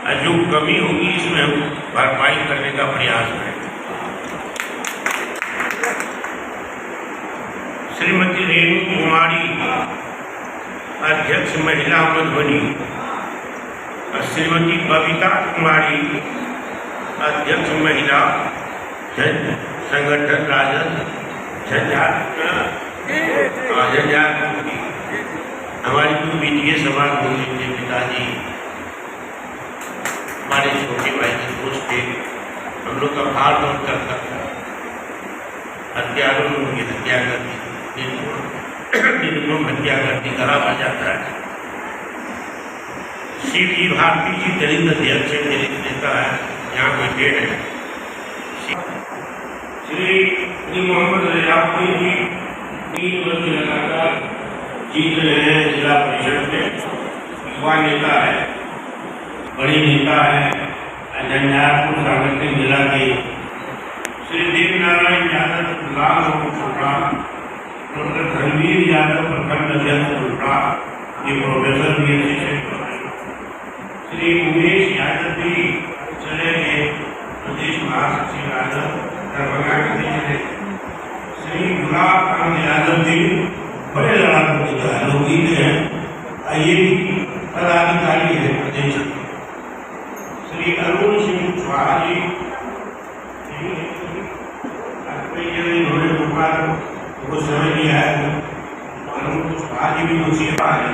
जो कमी होगी इसमें हम भरपाई करने का प्रयास करें। श्रीमती रेणु कुमारी अध्यक्ष महिला मधुबनी और श्रीमती बबीता कुमारी अध्यक्ष महिला संगठन राजद झंझारपुर। हमारी जो बीटीए समाज होने के पिताजी हमारे छोटे भाई के दोस्त थे, हम लोग का भार बहुत करता था। हत्यारों ने उनकी हत्या कर दी, निर्मम हत्या कर दी, गला आ जाता है। श्री भारती जी दलित अध्यक्ष दलित नेता है, यहाँ बैठे हैं। श्री मोहम्मद रजापुरी जी 3 वर्ष लगातार जीत रहे हैं जिला परिषद में, युवा नेता है, बड़ी नेता है, झंझारपुर सांगठनिक जिला के। श्री देव नारायण यादव लाल छोटा, डॉक्टर धर्मवीर यादव प्रखंड अध्यक्ष छोटा, ये प्रोफेसर भी है। श्री उमेश यादव भी चले गए, प्रदेश महासचिव यादव दरभंगा के। श्री गुलाब कांत यादव भी बड़े लड़ाकू लोकगीत हैं, ये भी पदाधिकारी है प्रदेश। श्री अरुण सिंह कुशवाहा जी इन्होंने कुछ समझ नहीं आया, अरुण कुशवाहा जी भी मुसीबा है।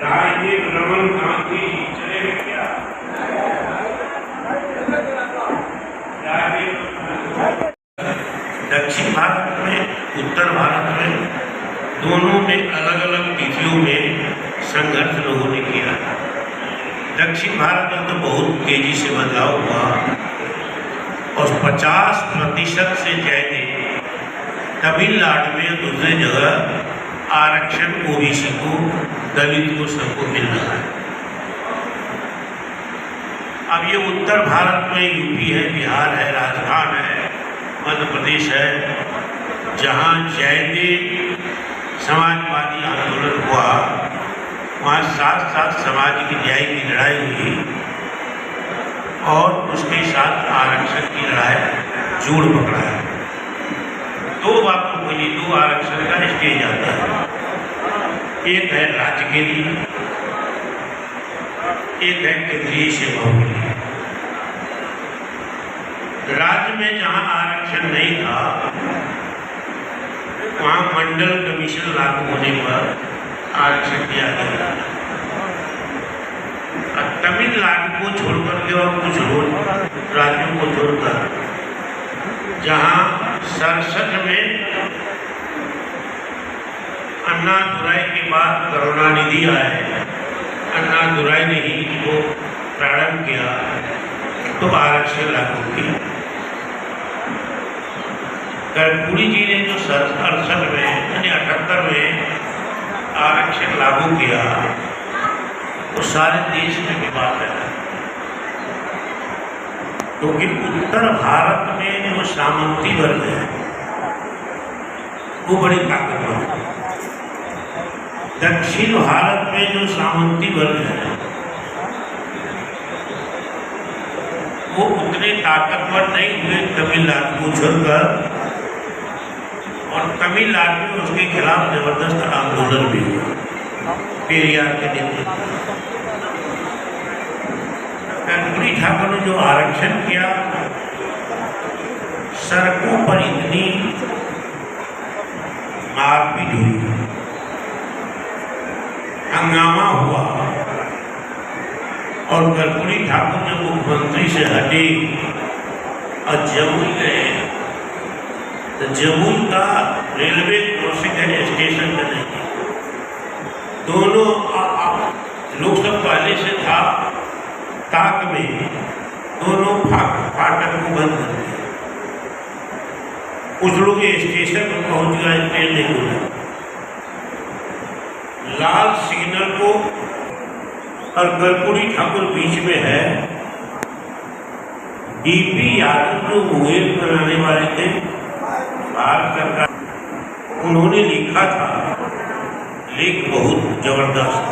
राजदीप रमन गांधी जी चले गए क्या? दक्षिण भारत में उत्तर भारत में दोनों में अलग अलग तिथियों में संघर्ष लोगों ने किया। दक्षिण भारत में तो बहुत तेजी से बदलाव हुआ और 50% से ज़्यादा तमिलनाडु में दूसरी जगह आरक्षण ओबीसी को, दलित को, सबको मिल रहा है। अब ये उत्तर भारत में यूपी है, बिहार है, राजस्थान है, मध्य प्रदेश है, जहाँ ज़्यादा समाजवादी आंदोलन हुआ, वहाँ साथ साथ सामाजिक न्याय की लड़ाई हुई और उसके साथ आरक्षण की लड़ाई जोड़ पकड़ा है। 2 बातों के लिए 2 आरक्षण का स्टेज आता है। एक है राज्य के लिए, एक है केंद्रीय सेवाओं के लिए। राज्य में जहाँ आरक्षण नहीं था वहाँ मंडल कमीशन लागू होने पर आरक्षण दिया गया। तमिलनाडु को छोड़कर के और कुछ राज्यों को छोड़कर जहाँ 67 में अन्ना दुराई के बाद करुणानिधि आए, अन्ना दुराई ने ही इसको प्रारंभ किया, तो आरक्षण लागू किया। कर्पूरी जी ने जो 67 में यानी 78 में आरक्षण लागू किया, वो सारे देश में विवाद है, क्योंकि उत्तर भारत में जो सामंती वर्ग है वो बड़ी ताकतवर है। दक्षिण भारत में जो सामंती वर्ग है वो उतने ताकतवर नहीं हुए तमिलनाडु को छोड़कर, और तमिलनाडु में उसके खिलाफ जबरदस्त आंदोलन भी हुआ पेरियार के नेतृत्व। कर्पूरी ठाकुर ने जो आरक्षण किया, सड़कों पर इतनी मारपीट हुई, हंगामा हुआ, और कर्पूरी ठाकुर जब मुख्यमंत्री से हटे और जमुई गए तो जमुई का रेलवे क्रॉसिंग स्टेशन में नहीं, दोनों लोग सब पहले से था ताक में, दोनों फाटक को बंद कर दिया। कुछ लोग स्टेशन पर पहुंच गए, ट्रेन नहीं हुई, लाल सिग्नल को, और कर्पूरी ठाकुर बीच में है। डीपी यादव जो मुंगेर बनाने वाले थे भारत सरकार, उन्होंने लिखा था लेख बहुत जबरदस्त,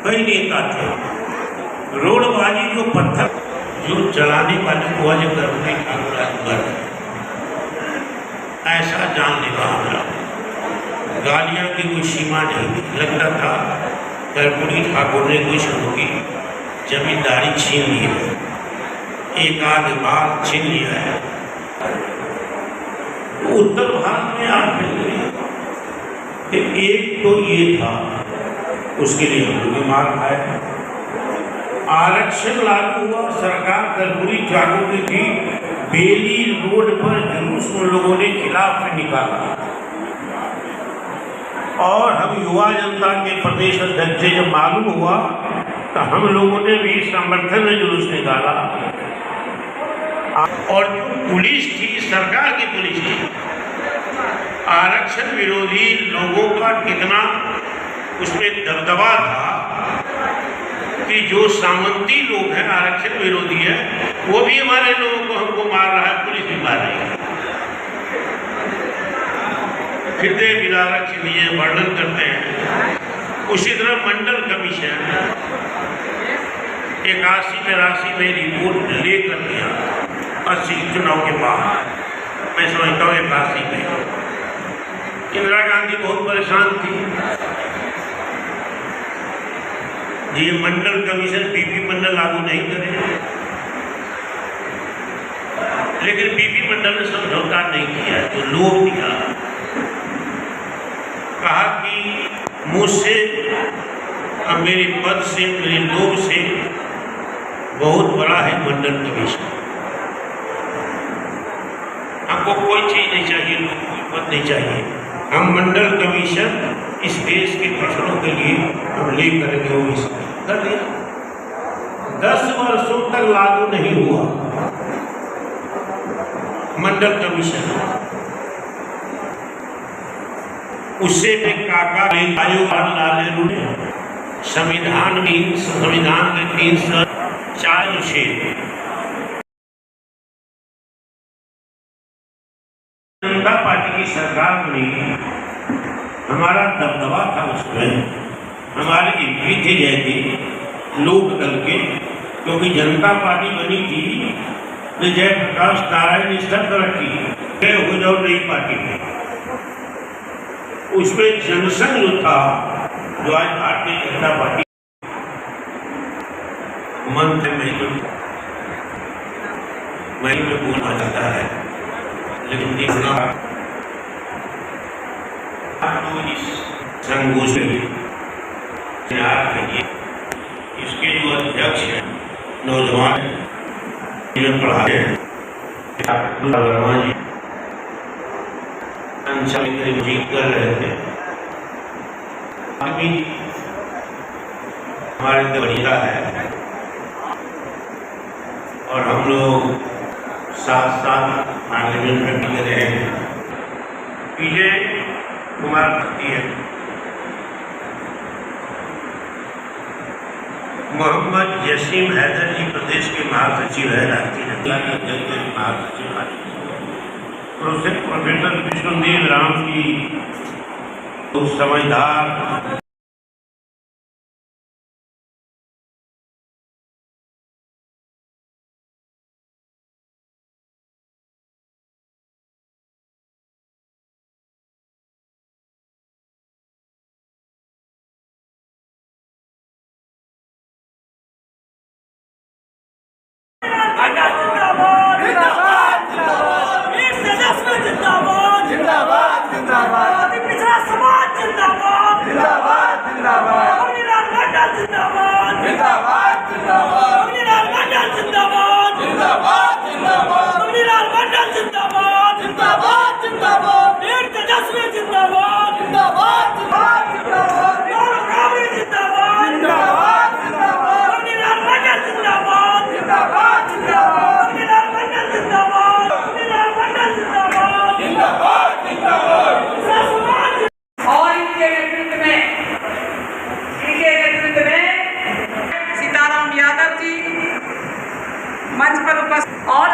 कई नेता थे रोडबाजी जो पत्थर जो चलाने वाले को आज कर्पूरी ठाकुर अकबर ऐसा जानलेवा हमला, गालियां की कोई सीमा नहीं थी। लगता था कर्पूरी ठाकुर ने कुछ उनकी जमींदारी छीन ली है, एक आध बार छीन लिया है। उत्तर भारत में आप मिल कि एक तो ये था, उसके लिए हम लोग मार खाए। आरक्षण लागू हुआ, सरकार कर्पूरी ठाकुर की थी, बेली रोड पर जुलूस उन लोगों ने खिलाफ में निकाला और हम युवा जनता के प्रदेश अध्यक्ष से जब मालूम हुआ तो हम लोगों ने भी समर्थन में जुलूस निकाला। और जो पुलिस थी, सरकार की पुलिस थी, आरक्षण विरोधी लोगों का कितना उसमें दबदबा था कि जो सामंती लोग हैं, आरक्षण विरोधी है, वो भी हमारे लोगों को हमको मार रहा है, पुलिस भी मार रही है। हृदय विदारक लिए वर्णन करते हैं। उसी तरह मंडल कमीशन 81-82 में रिपोर्ट लेकर दिया, 80 चुनाव के बाद, मैं समझता हूँ 81 में इंदिरा गांधी बहुत परेशान थी। ये मंडल कमीशन बीपी मंडल लागू नहीं करे, लेकिन बीपी मंडल ने समझौता नहीं किया, तो लोभ दिया, कहा कि मुझसे मेरे पद से, मेरे लोभ से बहुत बड़ा है मंडल कमीशन। हमको कोई चीज नहीं चाहिए, लोग कोई पद नहीं चाहिए, हम मंडल कमीशन इस देश के पिछड़ों के लिए हम ले करेंगे। वो इस कर दिया, 10 वर्षों तक लागू नहीं हुआ मंडल कमीशन। उससे भी काका आयोग लालू ने संविधान के 304 से जनता पार्टी की सरकार में हमारा दबदबा था, उसमें हमारे एमपी थे जयदेव लोक दल के, क्योंकि जनता पार्टी बनी थी तो जयप्रकाश नारायण ने स्तर रखी हो जाओ नई पार्टी में। उसमें जनसंघ जो था, जो आज भारतीय जनता पार्टी मंत्र में बोला जाता है, लेकिन देखना संघोष इसके जो अध्यक्ष हैं, नौजवान पढ़ाए हैं, जीत कर रहे थे। हमारे बढ़िया है और हम लोग साथ पार्लियामेंट में मिल रहे हैं। विजय कुमार भट्टी है, मोहम्मद जसीम हैदर जी प्रदेश के महासचिव है, राष्ट्रीय जनता के अध्यक्ष के महासचिव है। प्रोफेसर कृष्णदेव राम जी तो समझदार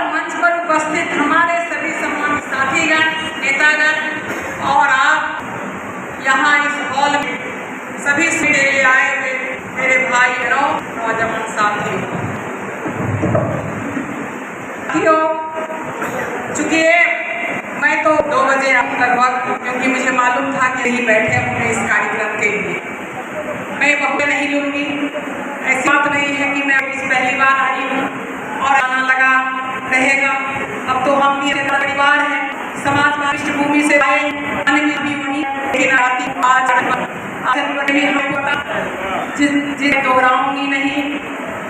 मंच पर उपस्थित हमारे सभी सम्मानित साथीगण, नेतागण और आप यहाँ इस हॉल में सभी से आए हुए मेरे भाई बहनों, नौजवान साथियों, लगभग, क्योंकि मुझे मालूम था कि यही बैठे होंगे इस कार्यक्रम के लिए। मैं बहुत नहीं लूँगी, ऐसी बात नहीं है कि मैं इस पहली बार आई हूँ और आना लगा रहेगा। अब तो हम भी एक परिवार है, समाज में पृष्ठभूमि से आए भी वही, लेकिन आती आज जिस दोहराऊंगी नहीं,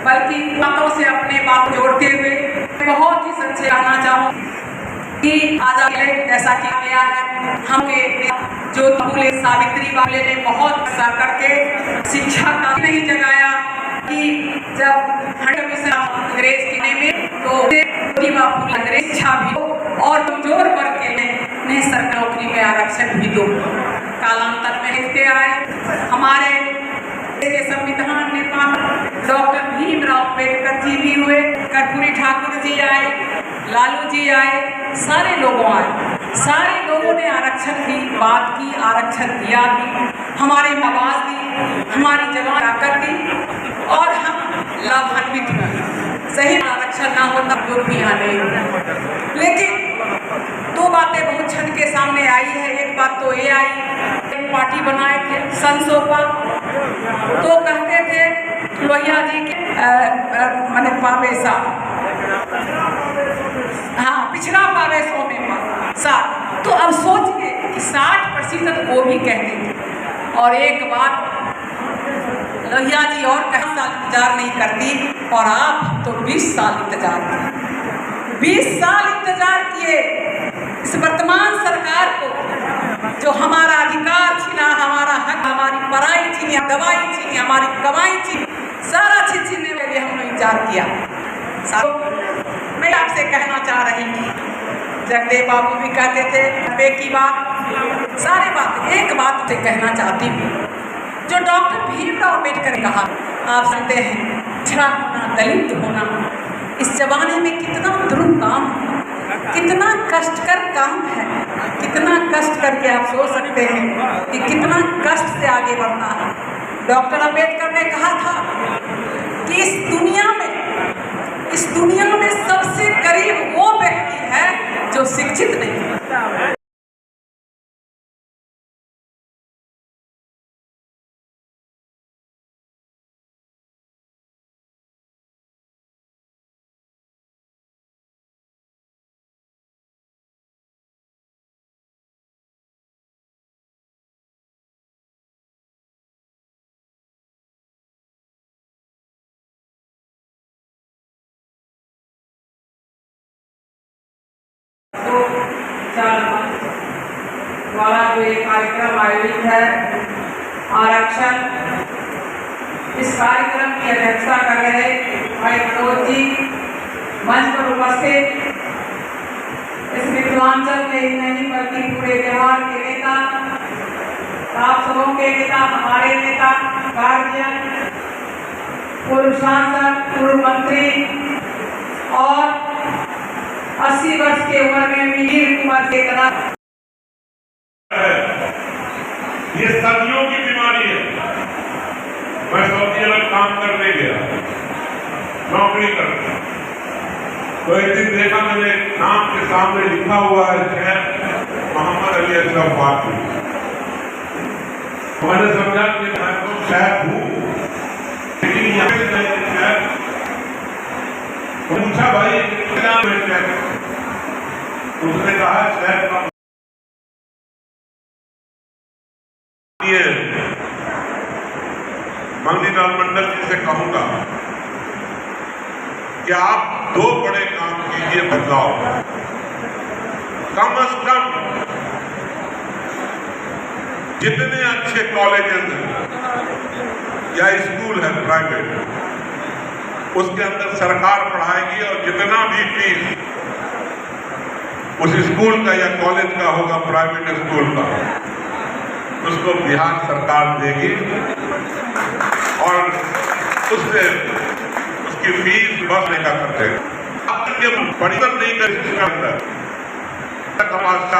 बल्कि बातों से अपने बात जोड़ते हुए बहुत ही सच्चे आना चाहूँ कि आजादी जैसा कि गया है, हमें जो फूले सावित्री वाले ने बहुत ऐसा करके शिक्षा का नहीं जगाया कि जब अंग्रेज किने में तो अंग्रेज शिक्षा भी हो और कमजोर वर्ग के लिए सरकारी नौकरी में आरक्षण भी दो। कालांतर में लिखते आए हमारे संविधान निर्माता डॉक्टर भीमराव अम्बेडकर जी भी हुए, कर्पूरी ठाकुर जी आए, लालू जी आए, सारे लोगों आए, सारे लोगों ने आरक्षण की बात की, आरक्षण दिया भी, हमारी आवाज़ दी, हमारी जगह ताकत दी और हम लाभान्वित हुए। सही आरक्षण ना होता दूर भी यहाँ नहीं होता। लेकिन दो बातें बहुत क्षण के सामने आई है। एक बात तो ये आई, एक पार्टी बनाए थे संसोपा, तो कहते थे लोहिया जी के मैंने पावेसा, हाँ पिछड़ा पावे सौ में साठ, तो अब सोचिए कि 60% वो भी कहते थे। और एक बात लोहिया जी और कहीं साल इंतजार नहीं करती और आप तो 20 साल इंतजार किए, 20 साल इंतजार किए इस वर्तमान सरकार को, जो हमारा अधिकार छीना, हमारा हक, हमारी पढ़ाई छीनी, दवाई छीनी, हमारी कमाई छीनी, सारा चीज छीनने के लिए हमने इंतजार किया। मैं आपसे कहना चाह रही थी, जगदेव बाबू भी कहते थे बे की बात, सारी बात, एक बात से कहना चाहती हूँ जो डॉक्टर भीमराव अम्बेडकर ने कहा। आप जानते हैं पिछड़ा होना, दलित होना इस जमाने में कितना दुर्लभ काम है, कितना कष्टकर काम है, कितना कष्ट करके आप सोच सकते हैं कि कितना कष्ट से आगे बढ़ना है। डॉक्टर अम्बेडकर ने कहा था कि इस दुनिया में सबसे करीब वो व्यक्ति है जो शिक्षित नहीं है। द्वारा जो ये कार्यक्रम आयोजित है आरक्षण, इस कार्यक्रम की अध्यक्षता कर रहे भाई मनोज जी, मंच पर उपस्थित इस मिथिलांचल में ही नहीं बल्कि पूरे बिहार के नेता, आप सबों के नेता, हमारे नेता, गार्जियन, पूर्व सांसद, पूर्व मंत्री और 80 वर्ष की उम्र में वीर कुमार के तरह ये सदियों की बीमारी है। मैं सऊदी अरब काम करने गया, नौकरी करता, तो एक दिन देखा मैंने नाम के सामने लिखा हुआ है शेख मोहम्मद अली अशरफ फातमी। मैंने समझा कि मैं तो शेख हूँ, लेकिन यहाँ से शेख पूछा भाई क्या मैं शेख, उसने कहा शेख का मणिलाल मंडल जी से कहूंगा कि आप 2 बड़े काम कीजिए, बदलाव, कम से कम जितने अच्छे कॉलेजेस हैं या स्कूल है प्राइवेट, उसके अंदर सरकार पढ़ाएगी और जितना भी फीस उस स्कूल का या कॉलेज का होगा, प्राइवेट स्कूल का, उसको बिहार सरकार देगी और उससे उसकी फीस बचने का खर्च है। परिवर्तन नहीं कर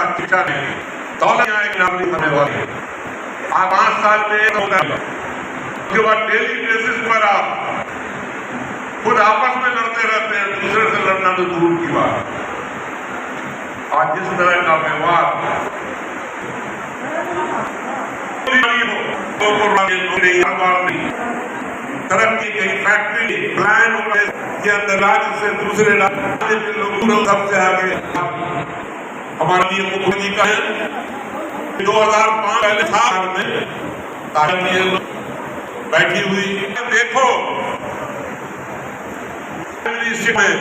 शिक्षा नहीं दौलत नागरिक बनने वाली, आप 5 साल में उसके बाद डेली बेसिस पर आप खुद आपस में लड़ते रहते हैं, दूसरे से लड़ना तो दूर की बात। आज जिस तरह का व्यवहार तरक्की की फैक्ट्री प्लान के अंदर राज्य से दूसरे राज्य के लोग सबसे आगे हमारे लिए मुख्यमंत्री का है 2005 पहले साल में तारीख बैठी हुई देखो में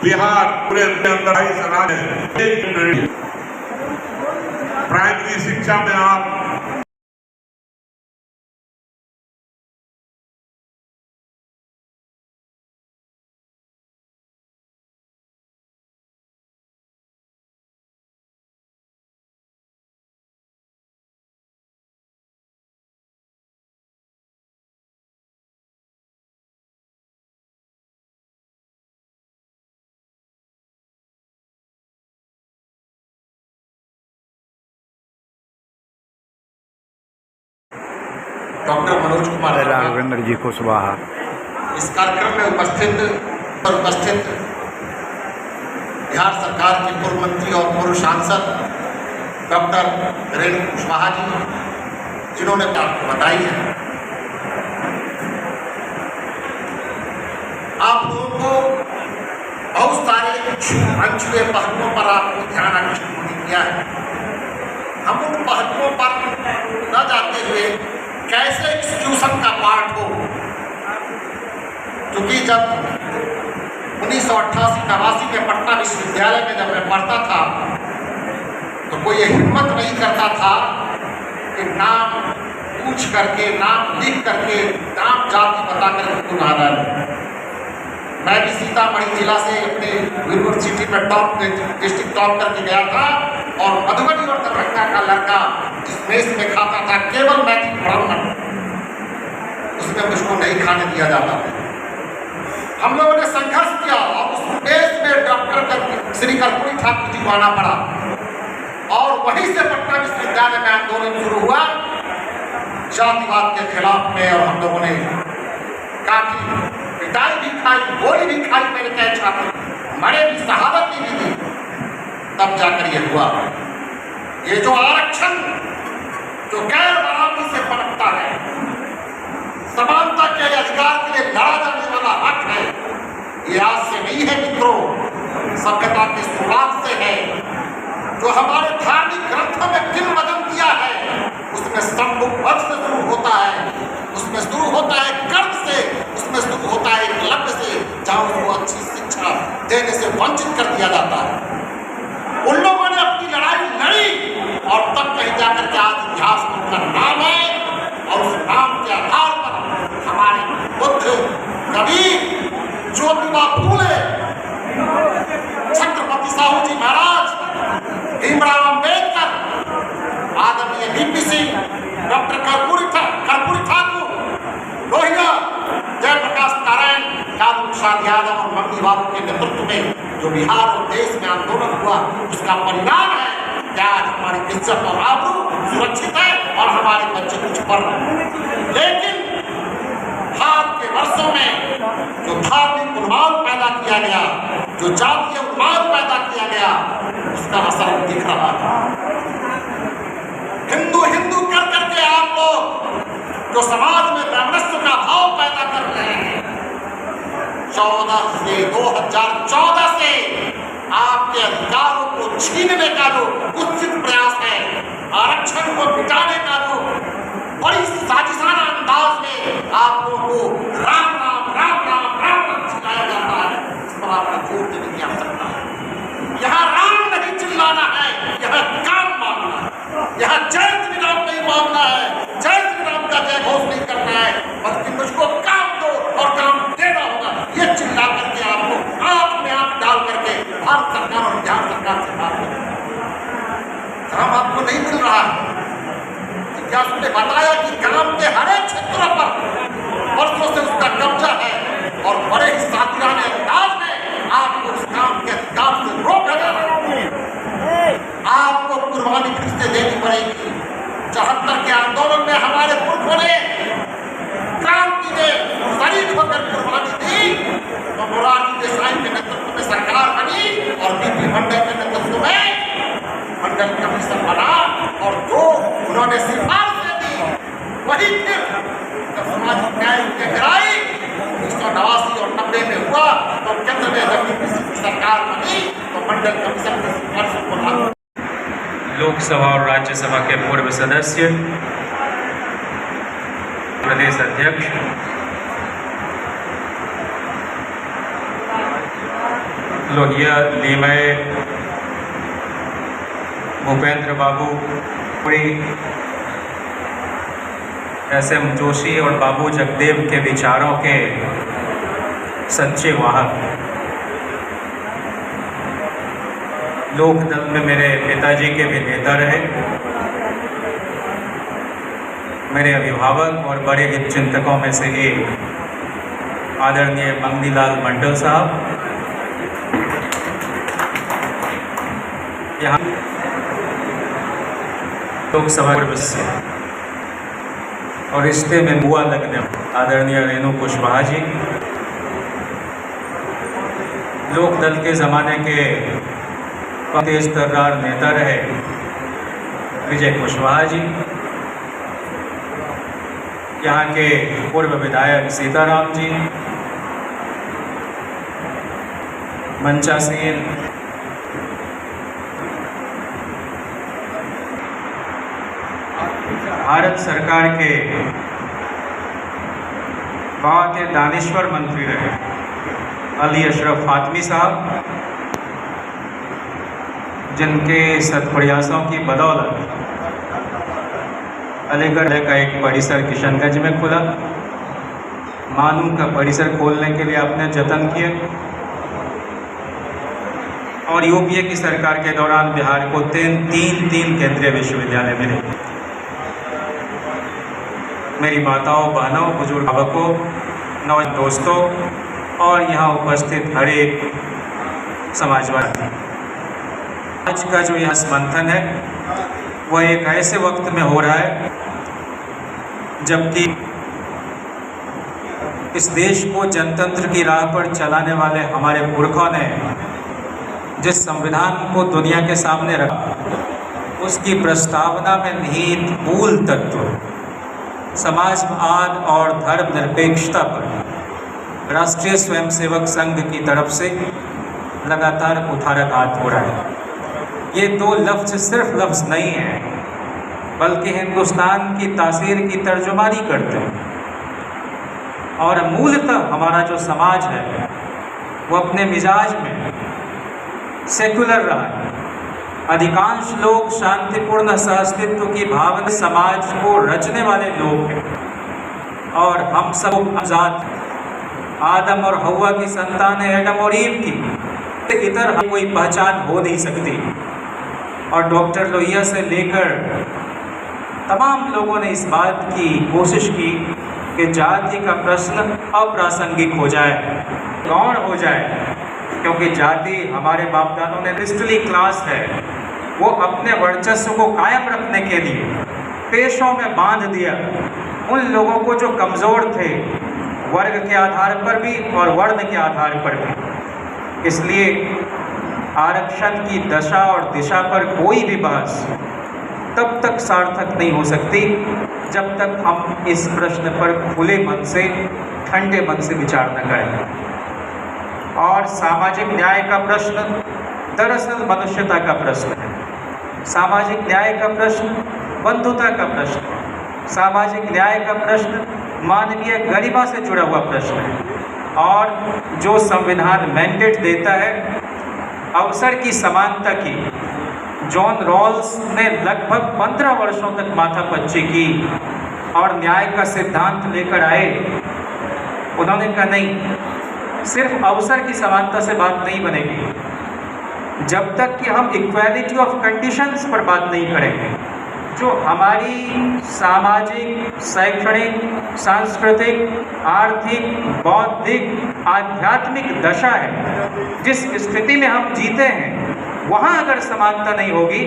बिहार पूरे अंदर 22 राज्य है। प्राइमरी शिक्षा में आप डॉक्टर मनोज कुमार राघवेंद्र जी कुशवाहा इस कार्यक्रम में उपस्थित बिहार सरकार के पूर्व मंत्री और पूर्व सांसद डॉक्टर रेणु कुशवाहा जी जिन्होंने आपको बताई है। आप लोगों को बहुत सारे अनछुए पहलुओं पर आपको ध्यान आकर्षित होने किया है। हम उन पहलुओं पर न जाते हुए कैसे इंस्टीट्यूशन का पार्ट हो, क्योंकि जब 1988-89 में पटना विश्वविद्यालय में जब मैं पढ़ता था तो कोई ये हिम्मत नहीं करता था कि नाम पूछ करके, नाम लिख करके, नाम जाति बता कर उनको नारा ले। मैं भी सीतामढ़ी जिला से अपने यूनिवर्सिटी में डिस्ट्रिक्ट टॉप करके गया था और मधुबनी और दरभंगा का लड़का जिस मेस में खाता था केवल मैथिली ब्राह्मण, उसमें मुझको नहीं खाने दिया जाता था। हम लोगों ने संघर्ष किया और उस मेस में डॉक्टर श्री कर्पूरी ठाकुर जी को आना पड़ा और वहीं से पटना विश्वविद्यालय में आंदोलन शुरू हुआ जातिवाद के खिलाफ में। और हम लोगों ने काफी पिटाई भी खाई, गोली भी खाई, मेरे कई छात्र मरे भी, शहादत भी दी, तब जाकर ये हुआ। ये जो आरक्षण जो गैर बराबरी से पनपता है, समानता के अधिकार के लिए लड़ा जाने वाला हक है, ये आज से नहीं है मित्रों, सभ्यता की शुरुआत से है। जो हमारे धार्मिक ग्रंथों में किंवदंतियां है उसमें सम्मुख वध से शुरू होता है, उसमें शुरू होता है कर्म से, उसमें शुरू होता है एकलव्य से, जहां उसको अच्छी शिक्षा देने से वंचित कर दिया जाता है। उन लोगों ने अपनी लड़ाई लड़ी और तब कहीं जाकर के आज इतिहास में उनका नाम है और उस नाम के आधार पर हमारे बुद्ध, कबीर, ज्योतिबा फूले, छत्रपति साहू जी महाराज, भीमराव अम्बेडकर, आदरणीय वीपी सिंह, डॉक्टर कर्पूरी ठाकुर, लोहिया, जयप्रकाश नारायण, लालू प्रसाद यादव और मंगी बाबू के नेतृत्व में जो बिहार और देश में आंदोलन हुआ, उसका परिणाम है कि आज हमारी इज्जत और आबरू सुरक्षित है और हमारे बच्चे कुछ पढ़ रहे हैं। लेकिन भारत के वर्षों में जो धार्मिक उन्माद पैदा किया गया, जो जातीय उन्माद पैदा किया गया, उसका असर दिख रहा था। हिंदू हिंदू कर करके आप लोग जो समाज में वैमनस्य का भाव पैदा कर रहे हैं, 2014 से आपके अधिकारों को छीनने का जो कुत्सित प्रयास है, आरक्षण को मिटाने का जो बड़ी साजिशाना अंदाज में आप लोगों को राम राम राम राम राम राम चिल्लाया जाता है, इस पर आपको जोर देने की आवश्यकता है। यहाँ राम नहीं चिल्लाना है, यहाँ काम मांगना है, यहाँ जय श्री राम नहीं मांगना है, जय श्री राम का जय घोष नहीं करना है, बल्कि मुझको काम दो और काम देना होगा, ये चिल्ला करके आपको आंख में आंख डाल करके भारत सरकार और बिहार सरकार से बात करें। काम आपको नहीं मिल रहा है, क्या उसने बताया कि काम के हर एक क्षेत्रों पर वर्षों से उसका लोकसभा और राज्यसभा के पूर्व सदस्य, प्रदेश अध्यक्ष, लोहिया लीमय भूपेंद्र बाबू पुरी, SM जोशी और बाबू जगदेव के विचारों के सच्चे वाहक, लोकदल में मेरे पिताजी के भी नेता रहे, मेरे अभिभावक और बड़े हित चिंतकों में से एक आदरणीय मंगनीलाल मंडल साहब, यहाँ लोकसभा से और रिश्ते में बुआ लगने आदरणीय रेणु कुशवाहा जी, लोकदल के ज़माने के तेज तर्रार नेता रहे विजय कुशवाहा जी, यहाँ के पूर्व विधायक सीताराम जी, मंचा सेन, भारत सरकार के बहुत ही दानिश्वर मंत्री रहे अली अशरफ फातमी साहब, जिनके सत्प्रयासों की बदौलत अलीगढ़ का एक परिसर किशनगंज में खुला, मानू का परिसर खोलने के लिए आपने जतन किए और यूपीए की सरकार के दौरान बिहार को तीन केंद्रीय विश्वविद्यालय मिले। मेरी माताओं, बहनों, बुजुर्ग अभिभावकों, नौजवान दोस्तों और यहाँ उपस्थित हर एक समाजवादी, आज का जो यह मंथन है वह एक ऐसे वक्त में हो रहा है जबकि इस देश को जनतंत्र की राह पर चलाने वाले हमारे पुरखों ने जिस संविधान को दुनिया के सामने रखा, उसकी प्रस्तावना में निहित मूल तत्व समाजवाद और धर्मनिरपेक्षता पर राष्ट्रीय स्वयंसेवक संघ की तरफ से लगातार कुठाराघात हो रहा है। ये दो लफ्ज़ सिर्फ लफ्ज़ नहीं हैं, बल्कि हिंदुस्तान की तासीर की तर्जुमानी करते हैं और मूलतः हमारा जो समाज है वो अपने मिजाज में सेकुलर रहा है। अधिकांश लोग शांतिपूर्ण सहअस्तित्व की भावना समाज को रचने वाले लोग हैं और हम सब आजाद आदम और हव्वा की संतान है, एडम और ईव की, इतर कोई पहचान हो नहीं सकती। और डॉक्टर लोहिया से लेकर तमाम लोगों ने इस बात की कोशिश की कि जाति का प्रश्न अप्रासंगिक हो जाए, गौण हो जाए, क्योंकि जाति हमारे बाप दादों ने लिस्टली क्लास है, वो अपने वर्चस्व को कायम रखने के लिए पेशों में बांध दिया उन लोगों को जो कमज़ोर थे, वर्ग के आधार पर भी और वर्ण के आधार पर भी। इसलिए आरक्षण की दशा और दिशा पर कोई भी बहस तब तक सार्थक नहीं हो सकती जब तक हम इस प्रश्न पर खुले मन से, ठंडे मन से विचार न करें। और सामाजिक न्याय का प्रश्न दरअसल मनुष्यता का प्रश्न है। सामाजिक न्याय का प्रश्न बंधुता का प्रश्न है। सामाजिक न्याय का प्रश्न मानवीय गरिमा से जुड़ा हुआ प्रश्न है। और जो संविधान मैंडेट देता है अवसर की समानता की, जॉन रॉल्स ने लगभग 15 वर्षों तक माथापच्ची की और न्याय का सिद्धांत लेकर आए। उन्होंने कहा नहीं, सिर्फ अवसर की समानता से बात नहीं बनेगी जब तक कि हम इक्वालिटी ऑफ कंडीशंस पर बात नहीं करेंगे। जो हमारी सामाजिक, शैक्षणिक, सांस्कृतिक, आर्थिक, बौद्धिक, आध्यात्मिक दशा है, जिस स्थिति में हम जीते हैं, वहाँ अगर समानता नहीं होगी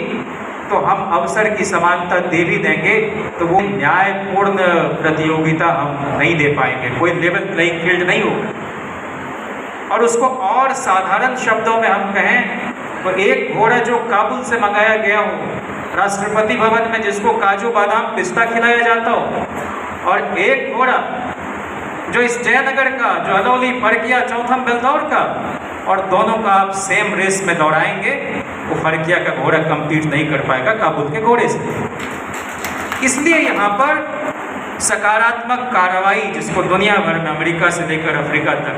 तो हम अवसर की समानता दे भी देंगे तो वो न्यायपूर्ण प्रतियोगिता हम नहीं दे पाएंगे, कोई लेवल प्लेइंग फील्ड नहीं होगा। और उसको और साधारण शब्दों में हम कहें तो एक घोड़ा जो काबुल से मंगाया गया हो, राष्ट्रपति भवन में जिसको काजू बादाम पिस्ता खिलाया जाता हो, और एक घोड़ा जो इस जयनगर का, जो अलौली, परकिया, चौथम बेलदौर का, और दोनों का आप सेम रेस में दौड़ाएंगे वो फर्किया का घोड़ा कम्पीट नहीं कर पाएगा काबुल के घोड़े से। इसलिए यहाँ पर सकारात्मक कार्रवाई, जिसको दुनिया भर में अमेरिका से लेकर अफ्रीका तक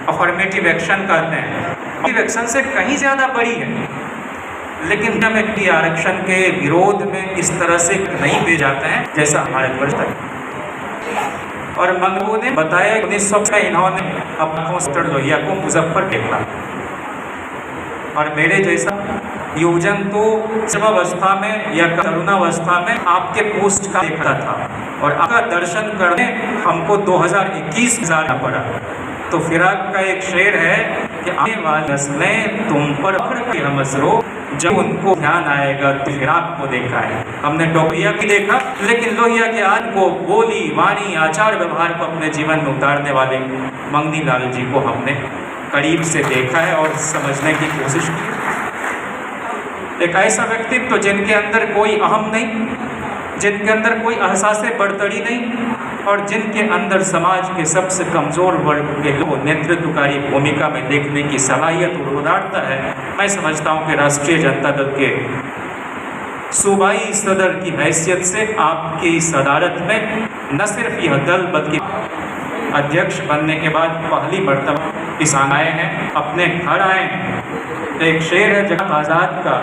अफर्मेटिव एक्शन कहते हैं, अफर्मेटिव एक्शन से कहीं ज़्यादा बड़ी है, लेकिन हम व्यक्ति आरक्षण के विरोध में इस तरह से नहीं दे जाते हैं जैसा हमारे वर्ष तक। और मंगू ने बताया 1900 में इन्होंने अपने लोहिया को मुजफ्फर देखा, और मेरे जैसा युवजन तो सर्वावस्था में या तरुणावस्था में आपके पोस्ट का देखता था, और आपका दर्शन करने हमको 2021 जाना पड़ा। तो फिराक का एक शेर है कि आने वाली नस्लें तुम पर हमसरो, जब उनको ध्यान आएगा तो फिराक को देखा है। हमने लोहिया की देखा, लेकिन लोहिया के आज को बोली वाणी आचार व्यवहार को अपने जीवन में उतारने वाले मंगनी लाल जी को हमने करीब से देखा है और समझने की कोशिश की। एक ऐसा व्यक्तित्व जिनके अंदर कोई अहम नहीं, जिनके अंदर कोई एहसास बढ़तरी नहीं, और जिनके अंदर समाज के सबसे कमज़ोर वर्ग के लोग नेतृत्वकारी भूमिका में देखने की सलाहियत और उदारता है। मैं समझता हूँ कि राष्ट्रीय जनता दल के सूबाई सदर की हैसियत से आपकी सदारत में न सिर्फ यह दल बल्कि अध्यक्ष बनने के बाद पहली मर्तबा किसान आए हैं, अपने घर आए हैं। तो एक शेर है जगत आज़ाद का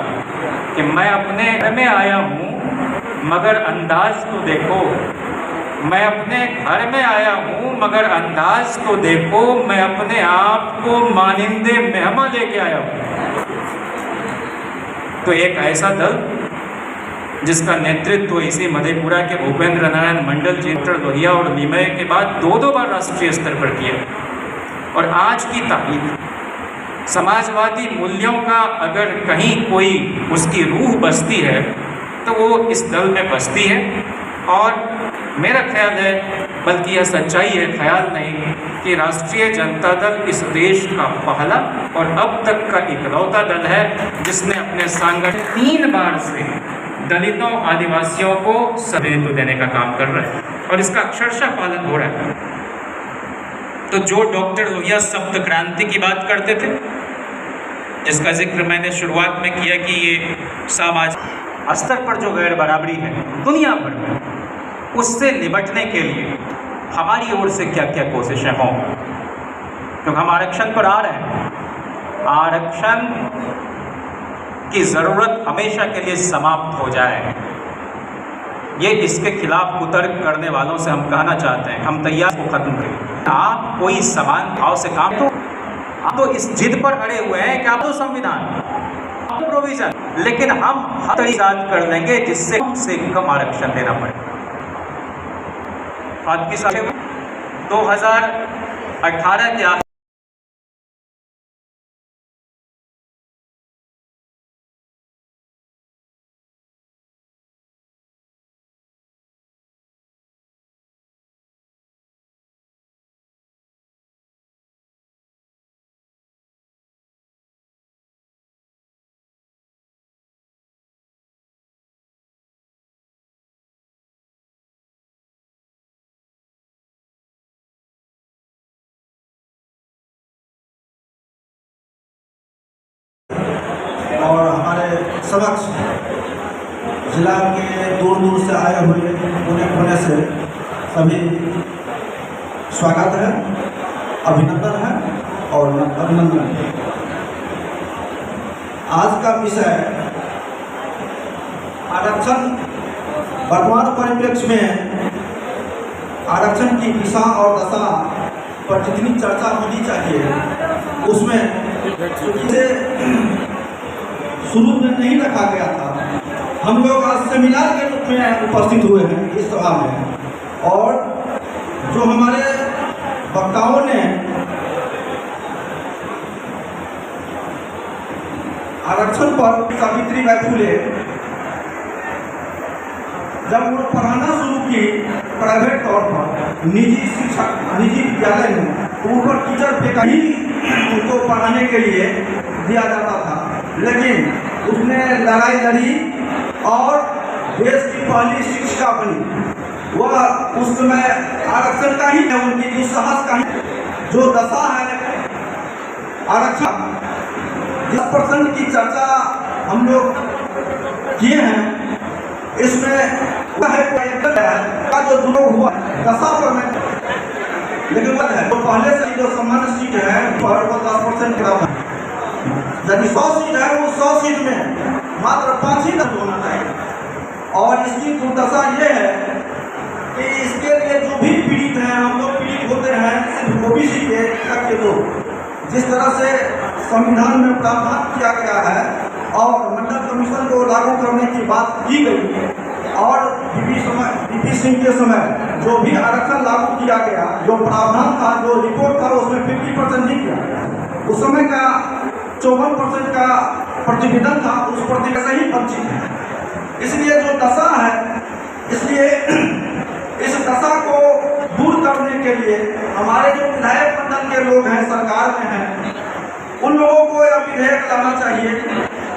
कि मैं अपने घर में आया हूँ मगर अंदाज तो देखो, मैं अपने घर में आया हूँ मगर अंदाज तो देखो, मैं अपने आप को मानिंदे मेहमान लेके आया हूँ। तो एक ऐसा दल जिसका नेतृत्व इसी मधेपुरा के भूपेंद्र नारायण मंडल जी, लोहिया और निमय के बाद दो बार राष्ट्रीय स्तर पर किया, और आज की तारीख समाजवादी मूल्यों का अगर कहीं कोई उसकी रूह बसती है तो वो इस दल में बसती है। और मेरा ख्याल है, बल्कि यह सच्चाई है, ख्याल नहीं, कि राष्ट्रीय जनता दल इस देश का पहला और अब तक का इकलौता दल है जिसने अपने संगठन 3 बार से दलितों आदिवासियों को सदस्यत्व देने का काम कर रहा है, और इसका अक्षरशः पालन हो रहा है। तो जो डॉक्टर लोहिया सप्त क्रांति की बात करते थे, जिसका जिक्र मैंने शुरुआत में किया कि ये सामाजिक स्तर पर जो गैर बराबरी है दुनिया भर में, उससे निपटने के लिए हमारी ओर से क्या क्या कोशिशें हों, क्योंकि हम आरक्षण पर आ रहे हैं। आरक्षण की ज़रूरत हमेशा के लिए समाप्त हो जाए, ये इसके खिलाफ कुतर्क करने वालों से हम कहना चाहते हैं, हम तैयार को खत्म करें। आप कोई समान भाव से काम, तो आप तो इस जिद पर अड़े हुए हैं कि आप तो संविधान प्रोविजन, लेकिन हम हर तरीका कर लेंगे जिससे कम से कम आरक्षण देना पड़े। आज की साल 2018 के और हमारे समक्ष जिला के दूर दूर से आए हुए कोने से सभी स्वागत है, अभिनंदन है और अभिनंदन है। आज का विषय आरक्षण, वर्तमान परिप्रेक्ष्य में आरक्षण की दिशा और दशा पर जितनी चर्चा होनी चाहिए उसमें शुरू में नहीं रखा गया था। हम लोग आज सेमिनार के रूप में उपस्थित हुए हैं इस सभा में, और जो हमारे वक्ताओं ने आरक्षण पर सावित्रीबाई फुले जब वो पढ़ाना शुरू की प्राइवेट तौर पर निजी शिक्षा निजी विद्यालय में, तो उन पर टीचर बेकारी उनको पढ़ाने के लिए दिया जाता था, लेकिन उसने लड़ाई लड़ी और देश की पहली शिक्षिका बनी। वह उस समय आरक्षण का ही है, उनकी दुस्साहस का ही जो दशा है आरक्षण 10% की चर्चा हम लोग किए हैं, इसमें का जो दुर्योग हुआ दशा पर में, लेकिन वो है तो पहले से जो सामान्य सीट है पर वो 10% गिराव है। यदि 100 सीट है वो 100 सीट में मात्र 5 ही दर्ज होना चाहिए। और इसकी दुर्दशा ये है कि इसके लिए जो भी पीड़ित हैं, हम लोग पीड़ित होते हैं सिर्फ ओबीसी के लोग, जिस तरह से संविधान में प्रावधान किया गया है और मंडल कमीशन को लागू करने की बात की गई और वीपी सिंह के समय जो भी आरक्षण लागू किया गया, जो प्रावधान था, जो रिपोर्ट था, उसमें 50% नहीं किया। उस समय का 54% का प्रतिवेदन था, उस प्रतिवेदन से ही वंचित है। इसलिए जो दशा है, इसलिए इस दशा को दूर करने के लिए हमारे जो विधायक मंडल के लोग हैं, सरकार में हैं, उन लोगों को यह विधेयक लाना चाहिए।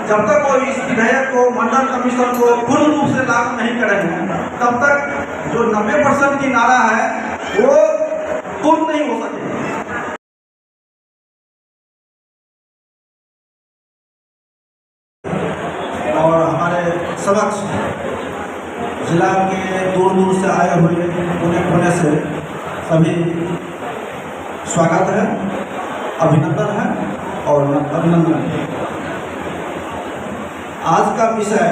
जब तक वो इस विधेयक को मंडल कमीशन को पूर्ण रूप से लागू नहीं करेंगे, तब तक जो 90% की नारा है वो पूर्ण नहीं हो सकेगी। और हमारे समक्ष जिला के दूर दूर से आए हुए कोने से सभी स्वागत है, अभिनंदन है और अभिनंदन है। आज का विषय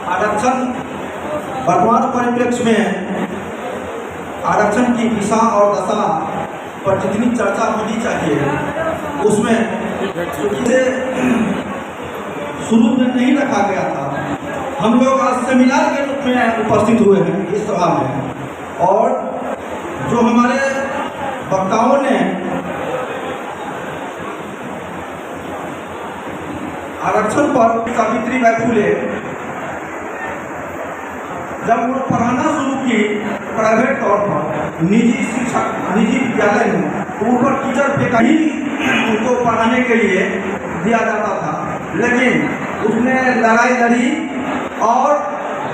आरक्षण, वर्तमान परिप्रेक्ष्य में आरक्षण की दिशा और दशा पर जितनी चर्चा होनी चाहिए उसमें शुरू में नहीं रखा गया था। हम लोग आज सेमिनार के रूप में उपस्थित हुए हैं इस सभा में, और जो हमारे वक्ताओं ने आरक्षण पर सावित्रीबाई फुले जब वो पढ़ाना शुरू की प्राइवेट तौर पर निजी विद्यालय में, तो उन पर टीचर पे ही उनको पढ़ाने के लिए दिया जाता था। लेकिन उसने लड़ाई लड़ी और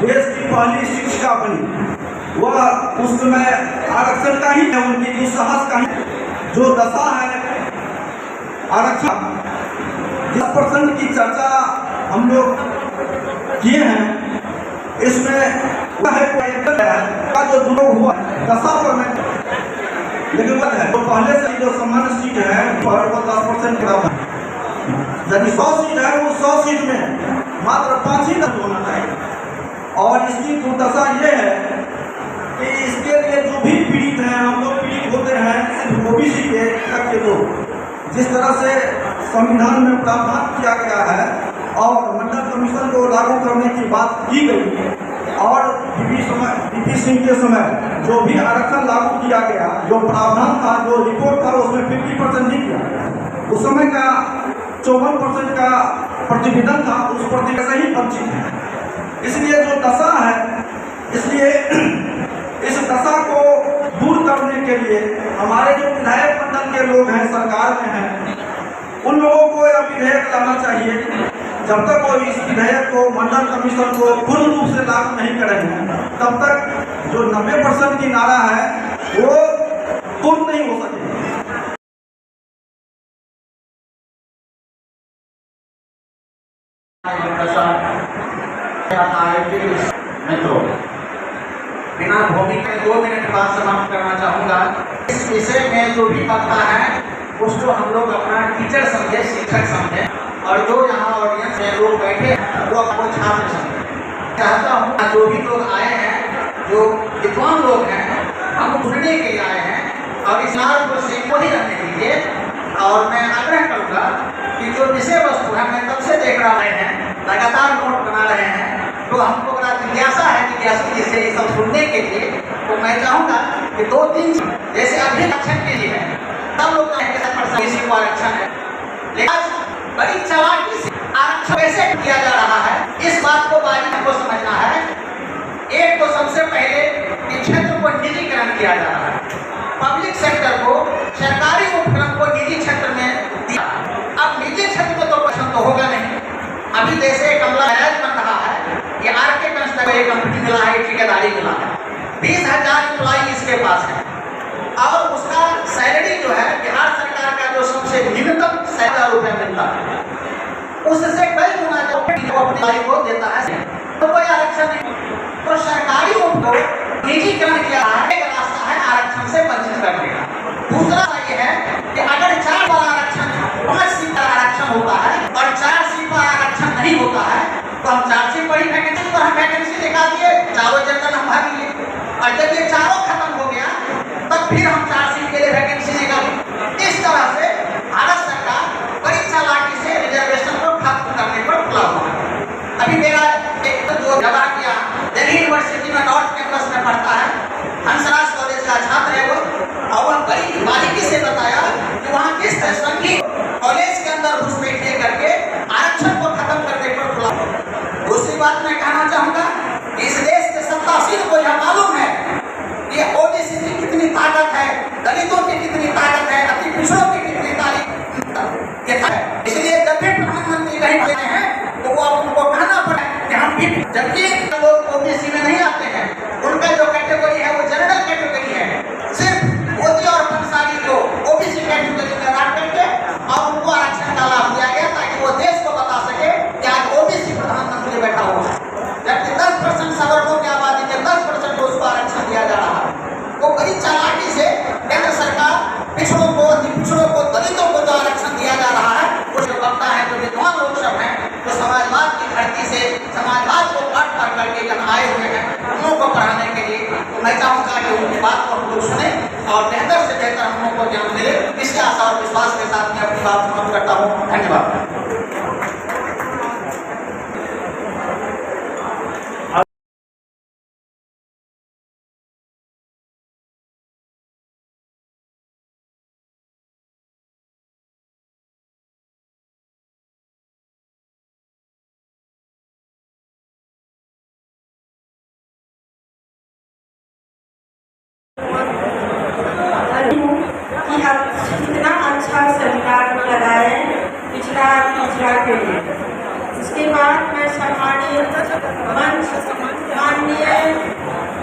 देश की पहली शिक्षिका बनी। वह उस समय आरक्षण का ही है, उनकी दुस्साहस का ही जो दशा है आरक्षण 10% की चर्चा हम लोग किए हैं। इसमें का जो दुर्योग हुआ दशा पर में, लेकिन वो है तो पहले से जो सामान्य सीट है पर वो 10% गिराव है। यदि 100 सीट है वो 100 सीट में मात्र 5 ही दर्ज होना चाहिए। और इसकी दुर्दशा ये है कि इसके लिए जो भी पीड़ित हैं, हम लोग पीड़ित होते हैं सिर्फ ओबीसी के लोग, जिस तरह से संविधान में प्रावधान किया गया है और मंडल कमीशन को लागू करने की बात की गई और वीपी सिंह के समय जो भी आरक्षण लागू किया गया, जो प्रावधान था, जो रिपोर्ट था, उसमें 50% नहीं किया। उस समय का 54% का प्रतिवेदन था, उस प्रतिवेदन से ही वंचित है। इसलिए जो दशा है, इसलिए इस दशा को दूर करने के लिए हमारे जो विधायक मंडल के लोग हैं, सरकार में हैं, उन लोगों को यह विधेयक लाना चाहिए। जब तक वो इस विधेयक को मंडल कमीशन को पूर्ण रूप से लागू नहीं करेंगे, तब तक जो 90% की नारा है वो पूर्ण नहीं हो सकेगी। मित्रों, बिना भूमिका 2 मिनट बाद समाप्त करना चाहूँगा। इस विषय में जो भी पता है उसको हम लोग अपना टीचर समझे, शिक्षक समझे, और जो यहाँ ऑडियंस में लोग बैठे हैं वो आपको छात्र समझे। चाहता हूँ जो भी लोग आए हैं, जो विद्वान लोग हैं, हम सुनने के लिए आए हैं और इस नार को सीखो ही रहने दीजिए। और मैं आग्रह करूँगा कि जो विषय वस्तु है, मैं कब से देख रहा हैं, लगातार नोट बना रहे हैं, तो हमको बड़ा जिज्ञासा है, जिज्ञासु जिससे ये सब सुनने के लिए। तो मैं चाहूँगा कि 2-3 जैसे अभी आरक्षण के लिए है, सब लोग किसी को आरक्षण है, लेकिन आज बड़ी चालाकी से आरक्षण कैसे किया जा रहा है, इस बात को बारीकी को समझना है। एक तो सबसे पहले कि क्षेत्र को निजीकरण किया जा रहा है, पब्लिक सेक्टर को, सरकारी उपक्रम को निजी क्षेत्र में दिया। अब निजी क्षेत्र में तो पसंद तो होगा नहीं। अभी जैसे कमला बैराज बन रहा है, ये आरके कंस्ट्रक्शन एक कंपनी मिला है, ठेकेदारी मिला है, 20,000 एम्प्लॉई इसके पास है और उसका सैलरी जो है बिहार सरकार का जो सबसे न्यूनतम ₹7,000 मिलता है। उससे कई गुना जो अपनी भाई को देता है तो कोई आरक्षण नहीं। तो सरकारी को निजीकरण किया है, एक रास्ता है आरक्षण से वंचित करने का। दूसरा ये है कि अगर 4 बार आरक्षण 5 सीट का आरक्षण होता है और 4 सीट पर आरक्षण नहीं होता है तो हम 4 सीट बड़ी वैकेंसी पर हम वैकेंसी निकाल दिए, चारों जनरल हम भर लिए, और जब ये चारों खत्म हो गया तब फिर हम 4 सीट के लिए वैकेंसी निकाली। इस तरह से भारत सरकार बड़ी चालाकी से रिजर्वेशन को खत्म करने पर खुला हुआ है। अभी मेरा एक जो जवाब किया दिल्ली यूनिवर्सिटी में नॉर्थ कैंपस में पढ़ता है, हंसराज कॉलेज का छात्र है वो, और वह बड़ी बारीकी से बताया कि वहाँ किस संघीय कॉलेज के अंदर घुसपैठ करके आरक्षण को खत्म करने पर खुला। दूसरी बात मैं कहना चाहूँगा, इस देश के सत्तासीन को यह मालूम है कि ओबीसी की कितनी ताकत है, दलितों की कितनी ताकत है, अति पिछड़ों की कितनी ताकत है। इसलिए जब भी प्रधानमंत्री कहीं गए हैं तो वो उनको कहना पड़ा कि हम भी, जबकि लोग ओबीसी में नहीं आते हैं, उनका जो कैटेगरी है वो जनरल कैटेगरी है, सिर्फ मोदी और पंसारी को ओबीसी कैटेगरी में रख करके और उनको आरक्षण का लाभ दिया गया ताकि वो देश को बता सके कि आज ओबीसी प्रधानमंत्री बैठा हुआ है, जबकि 10% सवर्णों की आबादी में 10% को उसको आरक्षण दिया जा रहा है। वो बड़ी चालाकी से केंद्र सरकार पिछड़ों को, पिछड़ों को, दलितों को जो आरक्षण दिया जा रहा है, वो जो वक्ता है, जो विद्वान लोग सब हैं, जो समाजवाद की धरती से समाजवाद को काट काट करके यहाँ आए हुए हैं, हम लोगों को पढ़ाने के लिए, तो मैं चाहूँगा कि उनकी बात को हम लोग सुने और बेहतर से बेहतर हम लोगों को ज्ञान मिले। इसके आशा और विश्वास के साथ मैं अपनी बात समाप्त करता हूँ। धन्यवाद। कि आप इतना अच्छा सेमिनार लगाए पिछड़ा के लिए। उसके बाद मैं सम्मानीय मंच माननीय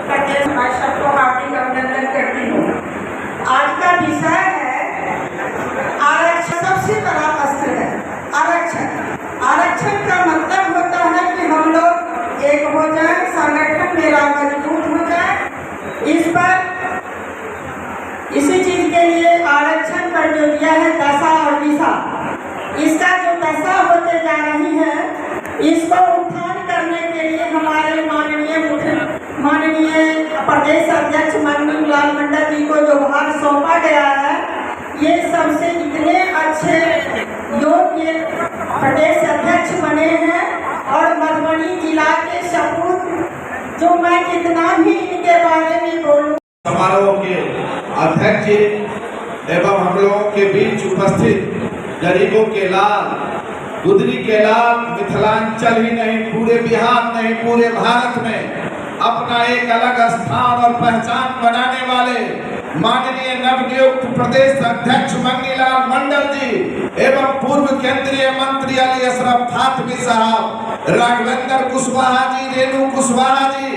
प्रदेश भाषा को हार्दिक अभिनंदन करती हूँ। आज का विषय है आरक्षण। सबसे बड़ा अस्त्र है आरक्षण। आरक्षण का मतलब होता है कि हम लोग एक हो जाए, संगठन मेरा मजबूत हो जाए। इस पर इसी चीज के लिए आरक्षण पर जो दिया है दशा और दिशा, इसका जो दशा होते जा रही है, इसको उत्थान करने के लिए हमारे माननीय प्रदेश अध्यक्ष मनोज लाल मंडल जी को जो भार सौंपा गया है, ये सबसे इतने अच्छे योग्य प्रदेश अध्यक्ष बने हैं और मधुबनी जिला के सपूत, जो मैं कितना भी इनके बारे में बोलूँ। समारोह के अध्यक्ष एवं हम लोगों के बीच उपस्थित गरीबों के लाल, गुदरी के लाल, मिथिलांचल ही नहीं पूरे बिहार नहीं पूरे भारत में अपना एक अलग स्थान और पहचान बनाने वाले माननीय नवनियुक्त प्रदेश अध्यक्ष मंगीलाल मंडल जी एवं पूर्व केंद्रीय मंत्री अली अशरफ फातमी साहब, राघवेंद्र कुशवाहा जी, रेणु कुशवाहा जी,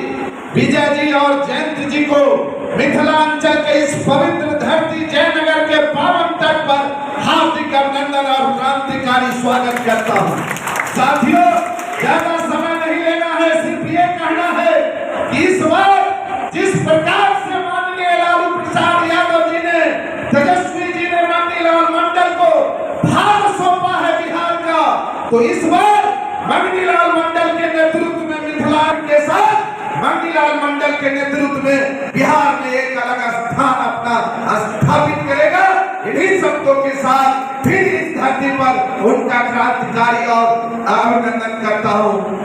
विजय जी और जयंत जी को मिथिलांचल के इस पवित्र धरती जयनगर के पावन तट पर हार्दिक अभिनंदन और क्रांतिकारी स्वागत करता हूँ। साथियों, ज्यादा समय नहीं लेना है, सिर्फ ये कहना है कि इस बार जिस प्रकार से माननीय लालू प्रसाद यादव जी ने, तेजस्वी जी ने मंगीलाल मंडल को भार सौंपा है बिहार का, तो इस बार मंगीलाल मंडल के नेतृत्व में मिथिलांचल के साथ मंगीलाल मंडल के नेतृत्व में बिहार में एक अलग स्थान अपना स्थापित करेगा। इन्हीं शब्दों के साथ फिर इस धरती पर उनका क्रांतिकारी और अभिनंदन करता हूँ।